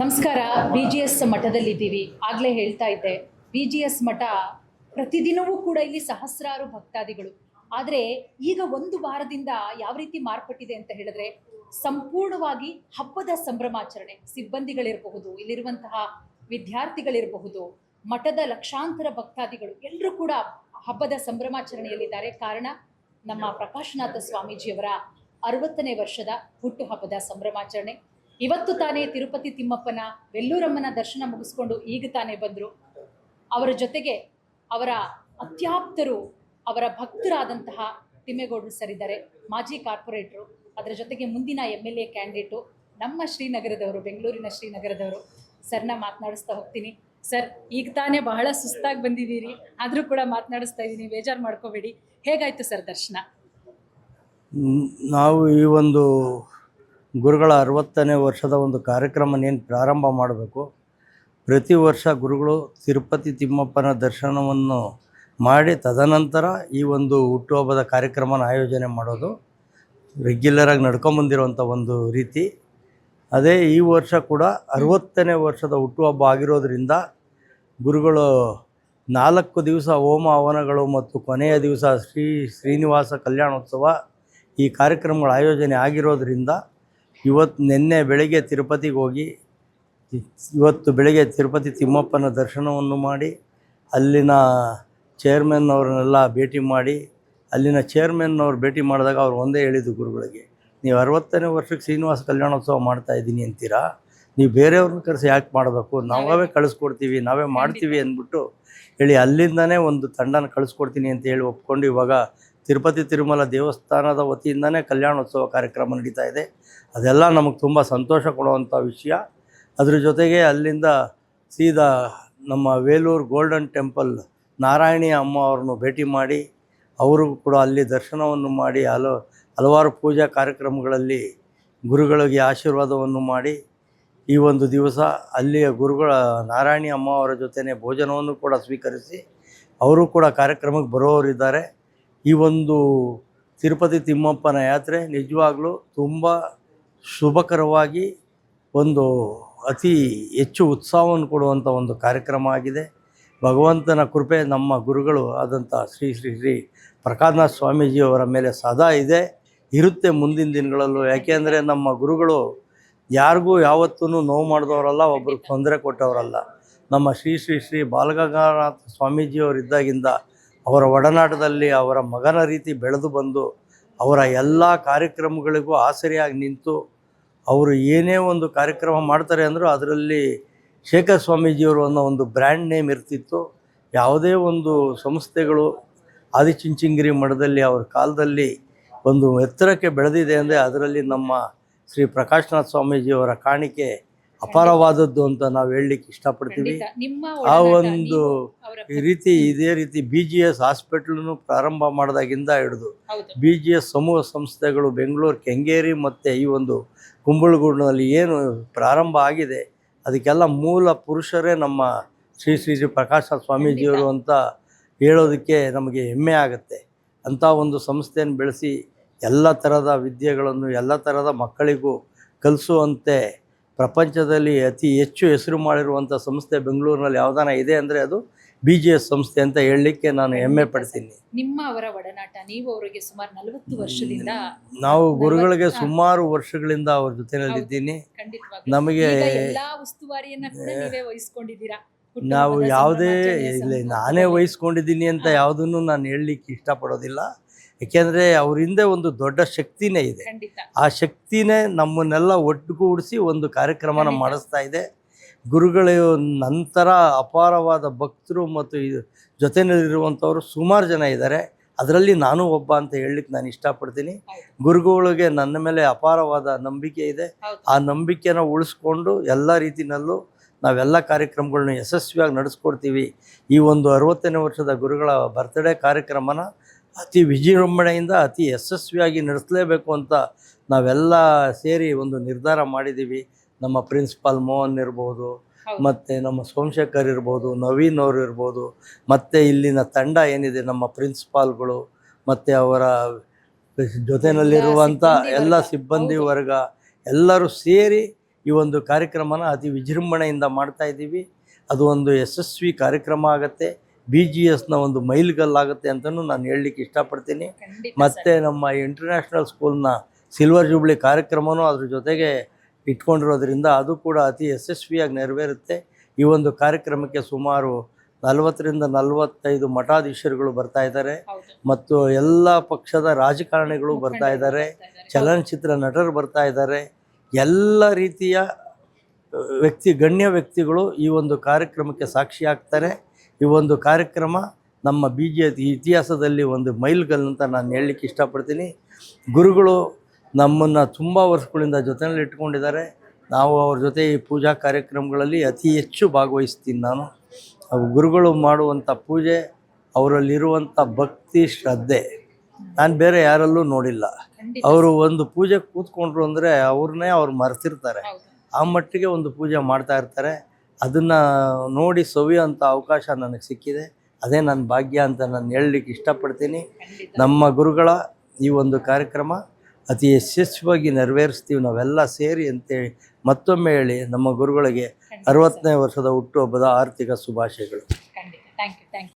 ನಮಸ್ಕಾರ. BGS ಮಠದಲ್ಲಿದ್ದೀವಿ. ಆಗಲೇ ಹೇಳ್ತಾ ಇದ್ದೆ, BGS ಮಠ ಪ್ರತಿದಿನವೂ ಕೂಡ ಇಲ್ಲಿ ಸಹಸ್ರಾರು ಭಕ್ತಾದಿಗಳು. ಆದರೆ ಈಗ ಒಂದು ವಾರದಿಂದ ಯಾವ ರೀತಿ ಮಾರ್ಪಟ್ಟಿದೆ ಅಂತ ಹೇಳಿದ್ರೆ, ಸಂಪೂರ್ಣವಾಗಿ ಹಬ್ಬದ ಸಂಭ್ರಮಾಚರಣೆ. ಸಿಬ್ಬಂದಿಗಳಿರಬಹುದು, ಇಲ್ಲಿರುವಂತಹ ವಿದ್ಯಾರ್ಥಿಗಳಿರಬಹುದು, ಮಠದ ಲಕ್ಷಾಂತರ ಭಕ್ತಾದಿಗಳು ಎಲ್ಲರೂ ಕೂಡ ಹಬ್ಬದ ಸಂಭ್ರಮಾಚರಣೆಯಲ್ಲಿದ್ದಾರೆ. ಕಾರಣ ನಮ್ಮ ಪ್ರಕಾಶನಾಥ ಸ್ವಾಮೀಜಿಯವರ 60ನೇ ವರ್ಷದ ಹುಟ್ಟುಹಬ್ಬದ ಸಂಭ್ರಮಾಚರಣೆ. ಇವತ್ತು ತಾನೇ ತಿರುಪತಿ ತಿಮ್ಮಪ್ಪನ ವೆಲ್ಲೂರಮ್ಮನ ದರ್ಶನ ಮುಗಿಸ್ಕೊಂಡು ಈಗ ತಾನೇ ಬಂದರು. ಅವರ ಜೊತೆಗೆ ಅವರ ಅತ್ಯಾಪ್ತರು, ಅವರ ಭಕ್ತರಾದಂತಹ ತಿಮ್ಮೇಗೌಡರು ಸರ್ ಇದ್ದಾರೆ, ಮಾಜಿ ಕಾರ್ಪೊರೇಟ್ರು. ಅದರ ಜೊತೆಗೆ ಮುಂದಿನ MLA ಕ್ಯಾಂಡಿಡೇಟು ನಮ್ಮ ಶ್ರೀನಗರದವರು, ಬೆಂಗಳೂರಿನ ಶ್ರೀನಗರದವರು. ಸರ್ನ ಮಾತನಾಡಿಸ್ತಾ ಹೋಗ್ತೀನಿ. ಸರ್, ಈಗ ತಾನೇ ಬಹಳ ಸುಸ್ತಾಗಿ ಬಂದಿದ್ದೀರಿ, ಆದರೂ ಕೂಡ ಮಾತನಾಡಿಸ್ತಾ ಇದ್ದೀನಿ, ಬೇಜಾರು ಮಾಡ್ಕೋಬೇಡಿ. ಹೇಗಾಯಿತು ಸರ್ ದರ್ಶನ? ನಾವು ಈ ಒಂದು ಗುರುಗಳ 60ನೇ ವರ್ಷದ ಒಂದು ಕಾರ್ಯಕ್ರಮನೇನು ಪ್ರಾರಂಭ ಮಾಡಬೇಕು. ಪ್ರತಿ ವರ್ಷ ಗುರುಗಳು ತಿರುಪತಿ ತಿಮ್ಮಪ್ಪನ ದರ್ಶನವನ್ನು ಮಾಡಿ ತದನಂತರ ಈ ಒಂದು ಹುಟ್ಟುಹಬ್ಬದ ಕಾರ್ಯಕ್ರಮನ ಆಯೋಜನೆ ಮಾಡೋದು ರೆಗ್ಯುಲರಾಗಿ ನಡ್ಕೊಂಬಂದಿರುವಂಥ ಒಂದು ರೀತಿ. ಅದೇ ಈ ವರ್ಷ ಕೂಡ 60ನೇ ವರ್ಷದ ಹುಟ್ಟುಹಬ್ಬ ಆಗಿರೋದ್ರಿಂದ ಗುರುಗಳು 4 ದಿವಸ ಹೋಮ ಹವನಗಳು ಮತ್ತು ಕೊನೆಯ ದಿವಸ ಶ್ರೀನಿವಾಸ ಕಲ್ಯಾಣೋತ್ಸವ ಈ ಕಾರ್ಯಕ್ರಮಗಳ ಆಯೋಜನೆ ಆಗಿರೋದ್ರಿಂದ ನಿನ್ನೆ ಬೆಳಗ್ಗೆ ತಿರುಪತಿಗೆ ಹೋಗಿ ಇವತ್ತು ಬೆಳಗ್ಗೆ ತಿರುಪತಿ ತಿಮ್ಮಪ್ಪನ ದರ್ಶನವನ್ನು ಮಾಡಿ ಅಲ್ಲಿನ ಚೇರ್ಮನ್ ಅವ್ರನ್ನೆಲ್ಲ ಭೇಟಿ ಮಾಡಿ, ಅಲ್ಲಿನ ಚೇರ್ಮನ್ನವ್ರು ಭೇಟಿ ಮಾಡಿದಾಗ ಅವ್ರು ಒಂದೇ ಹೇಳಿದ್ದು ಗುರುಗಳಿಗೆ, ನೀವು 60ನೇ ವರ್ಷಕ್ಕೆ ಶ್ರೀನಿವಾಸ ಕಲ್ಯಾಣೋತ್ಸವ ಮಾಡ್ತಾಯಿದ್ದೀನಿ ಅಂತೀರಾ, ನೀವು ಬೇರೆಯವ್ರನ್ನ ಕರೆಸಿ ಯಾಕೆ ಮಾಡಬೇಕು, ನಾವೇ ಕಳಿಸ್ಕೊಡ್ತೀವಿ, ನಾವೇ ಮಾಡ್ತೀವಿ ಅಂದ್ಬಿಟ್ಟು ಹೇಳಿ ಅಲ್ಲಿಂದನೇ ಒಂದು ತಂಡನ ಕಳಿಸ್ಕೊಡ್ತೀನಿ ಅಂತ ಹೇಳಿ ಒಪ್ಕೊಂಡು ಇವಾಗ ತಿರುಪತಿ ತಿರುಮಲ ದೇವಸ್ಥಾನದ ವತಿಯಿಂದನೇ ಕಲ್ಯಾಣೋತ್ಸವ ಕಾರ್ಯಕ್ರಮ ನಡೀತಾ ಇದೆ. ಅದೆಲ್ಲ ನಮಗೆ ತುಂಬ ಸಂತೋಷ ಕೊಡುವಂಥ ವಿಷಯ. ಅದ್ರ ಜೊತೆಗೆ ಅಲ್ಲಿಂದ ಸೀದಾ ನಮ್ಮ ವೇಲೂರು ಗೋಲ್ಡನ್ ಟೆಂಪಲ್ ನಾರಾಯಣಿ ಅಮ್ಮ ಅವ್ರನ್ನು ಭೇಟಿ ಮಾಡಿ ಅವ್ರಿಗೂ ಕೂಡ ಅಲ್ಲಿ ದರ್ಶನವನ್ನು ಮಾಡಿ ಹಲವಾರು ಪೂಜಾ ಕಾರ್ಯಕ್ರಮಗಳಲ್ಲಿ ಗುರುಗಳಿಗೆ ಆಶೀರ್ವಾದವನ್ನು ಮಾಡಿ ಈ ಒಂದು ದಿವಸ ಅಲ್ಲಿಯ ಗುರುಗಳ ನಾರಾಯಣಿ ಅಮ್ಮ ಅವರ ಜೊತೆನೇ ಭೋಜನವನ್ನು ಕೂಡ ಸ್ವೀಕರಿಸಿ ಅವರು ಕೂಡ ಕಾರ್ಯಕ್ರಮಕ್ಕೆ ಬರೋರಿದ್ದಾರೆ. ಈ ಒಂದು ತಿರುಪತಿ ತಿಮ್ಮಪ್ಪನ ಯಾತ್ರೆ ನಿಜವಾಗ್ಲೂ ತುಂಬ ಶುಭಕರವಾಗಿ ಒಂದು ಅತಿ ಹೆಚ್ಚು ಉತ್ಸಾಹವನ್ನು ಕೊಡುವಂಥ ಒಂದು ಕಾರ್ಯಕ್ರಮ ಆಗಿದೆ. ಭಗವಂತನ ಕೃಪೆ ನಮ್ಮ ಗುರುಗಳು ಆದಂಥ ಶ್ರೀ ಶ್ರೀ ಶ್ರೀ ಪ್ರಕಾಶನಾಥ ಸ್ವಾಮೀಜಿಯವರ ಮೇಲೆ ಸದಾ ಇದೆ, ಇರುತ್ತೆ ಮುಂದಿನ ದಿನಗಳಲ್ಲೂ. ಯಾಕೆಂದರೆ ನಮ್ಮ ಗುರುಗಳು ಯಾರಿಗೂ ಯಾವತ್ತೂ ನೋವು ಮಾಡಿದವರಲ್ಲ, ಒಬ್ರಿಗೆ ತೊಂದರೆ ಕೊಟ್ಟವರಲ್ಲ. ನಮ್ಮ ಶ್ರೀ ಶ್ರೀ ಶ್ರೀ ಬಾಲಗಂಗಾಧರ ಸ್ವಾಮೀಜಿಯವರಿದ್ದಾಗಿಂದ ಅವರ ಒಡನಾಟದಲ್ಲಿ ಅವರ ಮಗನ ರೀತಿ ಬೆಳೆದು ಬಂದು ಅವರ ಎಲ್ಲ ಕಾರ್ಯಕ್ರಮಗಳಿಗೂ ಆಸರಿಯಾಗಿ ನಿಂತು ಅವರು ಏನೇ ಒಂದು ಕಾರ್ಯಕ್ರಮ ಮಾಡ್ತಾರೆ ಅಂದರೂ ಅದರಲ್ಲಿ ಶೇಖರ್ ಸ್ವಾಮೀಜಿಯವರು ಅನ್ನೋ ಒಂದು ಬ್ರ್ಯಾಂಡ್ ನೇಮ್ ಇರ್ತಿತ್ತು. ಯಾವುದೇ ಒಂದು ಸಂಸ್ಥೆಗಳು ಆದಿಚುಂಚನಗಿರಿ ಮಠದಲ್ಲಿ ಅವರ ಕಾಲದಲ್ಲಿ ಒಂದು ಎತ್ತರಕ್ಕೆ ಬೆಳೆದಿದೆ ಅಂದರೆ ಅದರಲ್ಲಿ ನಮ್ಮ ಶ್ರೀ ಪ್ರಕಾಶನಾಥ ಸ್ವಾಮೀಜಿಯವರ ಕಾಣಿಕೆ ಅಪಾರವಾದದ್ದು ಅಂತ ನಾವು ಹೇಳಲಿಕ್ಕೆ ಇಷ್ಟಪಡ್ತೀವಿ. ಆ ಒಂದು ರೀತಿ ಇದೇ ರೀತಿ BGS ಹಾಸ್ಪಿಟ್ಲನ್ನು ಪ್ರಾರಂಭ ಮಾಡಿದಾಗಿಂದ ಹಿಡಿದು BGS ಸಮೂಹ ಸಂಸ್ಥೆಗಳು ಬೆಂಗಳೂರು ಕೆಂಗೇರಿ ಮತ್ತು ಈ ಒಂದು ಕುಂಬಳಗೂಡಿನಲ್ಲಿ ಏನು ಪ್ರಾರಂಭ ಆಗಿದೆ ಅದಕ್ಕೆಲ್ಲ ಮೂಲ ಪುರುಷರೇ ನಮ್ಮ ಶ್ರೀ ಶ್ರೀ ಶ್ರೀ ಪ್ರಕಾಶನಾಥ ಸ್ವಾಮೀಜಿಯವರು ಅಂತ ಹೇಳೋದಕ್ಕೆ ನಮಗೆ ಹೆಮ್ಮೆ ಆಗುತ್ತೆ. ಅಂಥ ಒಂದು ಸಂಸ್ಥೆಯನ್ನು ಬೆಳೆಸಿ ಎಲ್ಲ ಥರದ ವಿದ್ಯೆಗಳನ್ನು ಎಲ್ಲ ಥರದ ಮಕ್ಕಳಿಗೂ ಕಲಿಸುವಂತೆ ಪ್ರಪಂಚದಲ್ಲಿ ಅತಿ ಹೆಚ್ಚು ಹೆಸರು ಮಾಡಿರುವಂಥ ಸಂಸ್ಥೆ ಬೆಂಗಳೂರಿನಲ್ಲಿ ಯಾವುದಾನ ಇದೆ ಅಂದರೆ ಅದು BGS ಸಂಸ್ಥೆ ಅಂತ ಹೇಳಲಿಕ್ಕೆ ನಾನು ಹೆಮ್ಮೆ ಪಡ್ತೀನಿ. ನಿಮ್ಮ ಅವರ ಒಡನಾಟ, ನೀವು ಅವರಿಗೆ ಸುಮಾರು 40 ವರ್ಷದಿಂದ, ನಾವು ಗುರುಗಳಿಗೆ ಸುಮಾರು ವರ್ಷಗಳಿಂದ ಅವ್ರ ಜೊತೆಯಲ್ಲಿದ್ದೀನಿ. ನಮಗೆ ಎಲ್ಲಾ ಉಸ್ತುವಾರಿಯನ್ನ ಕೂಡ ನೀವೇ ವಹಿಸ್ಕೊಂಡಿದ್ದೀರಾ. ನಾವು ಯಾವುದೇ ಇಲ್ಲ ನಾನೇ ವಹಿಸ್ಕೊಂಡಿದ್ದೀನಿ ಅಂತ ಯಾವುದನ್ನು ನಾನು ಹೇಳಲಿಕ್ಕೆ ಇಷ್ಟಪಡೋದಿಲ್ಲ. ಏಕೆಂದರೆ ಅವ್ರ ಹಿಂದೆ ಒಂದು ದೊಡ್ಡ ಶಕ್ತಿನೇ ಇದೆ. ಆ ಶಕ್ತಿನೇ ನಮ್ಮನ್ನೆಲ್ಲ ಒಟ್ಟುಗೂಡಿಸಿ ಒಂದು ಕಾರ್ಯಕ್ರಮನ ಮಾಡಿಸ್ತಾ ಇದೆ. ಗುರುಗಳ ನಂತರ ಅಪಾರವಾದ ಭಕ್ತರು ಮತ್ತು ಜೊತೆಯಲ್ಲಿರುವಂಥವ್ರು ಸುಮಾರು ಜನ ಇದ್ದಾರೆ. ಅದರಲ್ಲಿ ನಾನು ಒಬ್ಬ ಅಂತ ಹೇಳಲಿಕ್ಕೆ ನಾನು ಇಷ್ಟಪಡ್ತೀನಿ. ಗುರುಗಳಿಗೆ ನನ್ನ ಮೇಲೆ ಅಪಾರವಾದ ನಂಬಿಕೆ ಇದೆ. ಆ ನಂಬಿಕೆನ ಉಳಿಸ್ಕೊಂಡು ಎಲ್ಲ ರೀತಿಯಲ್ಲೂ ನಾವೆಲ್ಲ ಕಾರ್ಯಕ್ರಮಗಳನ್ನ ಯಶಸ್ವಿಯಾಗಿ ನಡೆಸ್ಕೊಡ್ತೀವಿ. ಈ ಒಂದು 60ನೇ ವರ್ಷದ ಗುರುಗಳ ಬರ್ತ್ಡೇ ಕಾರ್ಯಕ್ರಮನ ಅತಿ ವಿಜೃಂಭಣೆಯಿಂದ ಅತಿ ಯಶಸ್ವಿಯಾಗಿ ನಡೆಸಲೇಬೇಕು ಅಂತ ನಾವೆಲ್ಲ ಸೇರಿ ಒಂದು ನಿರ್ಧಾರ ಮಾಡಿದ್ದೀವಿ. ನಮ್ಮ ಪ್ರಿನ್ಸಿಪಾಲ್ ಮೋಹನ್ ಇರ್ಬೋದು, ಮತ್ತು ನಮ್ಮ ಸೋಮಶೇಖರ್ ಇರ್ಬೋದು, ನವೀನ್ ಅವರು ಇರ್ಬೋದು, ಮತ್ತು ಇಲ್ಲಿನ ತಂಡ ಏನಿದೆ ನಮ್ಮ ಪ್ರಿನ್ಸಿಪಾಲ್ಗಳು ಮತ್ತು ಅವರ ಜೊತೆಯಲ್ಲಿರುವಂಥ ಎಲ್ಲ ಸಿಬ್ಬಂದಿ ವರ್ಗ ಎಲ್ಲರೂ ಸೇರಿ ಈ ಒಂದು ಕಾರ್ಯಕ್ರಮನ ಅತಿ ವಿಜೃಂಭಣೆಯಿಂದ ಮಾಡ್ತಾ ಇದ್ದೀವಿ. ಅದು ಒಂದು ಯಶಸ್ವಿ ಕಾರ್ಯಕ್ರಮ ಆಗುತ್ತೆ, BGSನ ಒಂದು ಮೈಲಿಗಲ್ಲಾಗುತ್ತೆ ಅಂತಲೂ ನಾನು ಹೇಳಲಿಕ್ಕೆ ಇಷ್ಟಪಡ್ತೀನಿ. ಖಂಡಿತ ಮತ್ತು ನಮ್ಮ ಇಂಟರ್ನ್ಯಾಷನಲ್ ಸ್ಕೂಲ್ನ ಸಿಲ್ವರ್ ಜೂಬ್ಲಿ ಕಾರ್ಯಕ್ರಮವೂ ಅದ್ರ ಜೊತೆಗೆ ಇಟ್ಕೊಂಡಿರೋದ್ರಿಂದ ಅದು ಕೂಡ ಅತಿ ಯಶಸ್ವಿಯಾಗಿ ನೆರವೇರುತ್ತೆ. ಈ ಒಂದು ಕಾರ್ಯಕ್ರಮಕ್ಕೆ ಸುಮಾರು 40ರಿಂದ 45 ಮಠಾಧೀಶರುಗಳು ಬರ್ತಾ ಇದ್ದಾರೆ ಹೌದು. ಮತ್ತು ಎಲ್ಲ ಪಕ್ಷದ ರಾಜಕಾರಣಿಗಳು ಬರ್ತಾ ಇದ್ದಾರೆ, ಚಲನಚಿತ್ರ ನಟರು ಬರ್ತಾ ಇದ್ದಾರೆ, ಎಲ್ಲ ರೀತಿಯ ಗಣ್ಯ ವ್ಯಕ್ತಿಗಳು ಈ ಒಂದು ಕಾರ್ಯಕ್ರಮಕ್ಕೆ ಸಾಕ್ಷಿಯಾಗ್ತಾರೆ. ಈ ಒಂದು ಕಾರ್ಯಕ್ರಮ ನಮ್ಮ BGS ಇತಿಹಾಸದಲ್ಲಿ ಒಂದು ಮೈಲ್ಗಲ್ಲು ಅಂತ ನಾನು ಹೇಳಲಿಕ್ಕೆ ಇಷ್ಟಪಡ್ತೀನಿ. ಗುರುಗಳು ನಮ್ಮನ್ನು ತುಂಬ ವರ್ಷಗಳಿಂದ ಜೊತೆಯಲ್ಲಿ ಇಟ್ಕೊಂಡಿದ್ದಾರೆ. ನಾವು ಅವ್ರ ಜೊತೆ ಈ ಪೂಜಾ ಕಾರ್ಯಕ್ರಮಗಳಲ್ಲಿ ಅತಿ ಹೆಚ್ಚು ಭಾಗವಹಿಸ್ತೀನಿ ನಾನು. ಅವು ಗುರುಗಳು ಮಾಡುವಂಥ ಪೂಜೆ, ಅವರಲ್ಲಿರುವಂಥ ಭಕ್ತಿ ಶ್ರದ್ಧೆ ನಾನು ಬೇರೆ ಯಾರಲ್ಲೂ ನೋಡಿಲ್ಲ. ಅವರು ಒಂದು ಪೂಜೆ ಕೂತ್ಕೊಂಡ್ರು ಅಂದರೆ ಅವ್ರನ್ನೇ ಅವ್ರು ಮರೆತಿರ್ತಾರೆ, ಆ ಮಟ್ಟಿಗೆ ಒಂದು ಪೂಜೆ ಮಾಡ್ತಾ ಇರ್ತಾರೆ. ಅದನ್ನು ನೋಡಿ ಸವಿಯೋಂಥ ಅವಕಾಶ ನನಗೆ ಸಿಕ್ಕಿದೆ. ಅದೇ ನನ್ನ ಭಾಗ್ಯ ಅಂತ ನಾನು ಹೇಳಲಿಕ್ಕೆ ಇಷ್ಟಪಡ್ತೀನಿ. ನಮ್ಮ ಗುರುಗಳ ಈ ಒಂದು ಕಾರ್ಯಕ್ರಮ ಅತಿ ಯಶಸ್ವಿಯಾಗಿ ನೆರವೇರಿಸ್ತೀವಿ ನಾವೆಲ್ಲ ಸೇರಿ ಅಂತೇಳಿ ಮತ್ತೊಮ್ಮೆ ಹೇಳಿ ನಮ್ಮ ಗುರುಗಳಿಗೆ 60ನೇ ವರ್ಷದ ಹುಟ್ಟುಹಬ್ಬದ ಆರ್ಥಿಕ ಶುಭಾಶಯಗಳು. ಖಂಡಿತ. Thank you.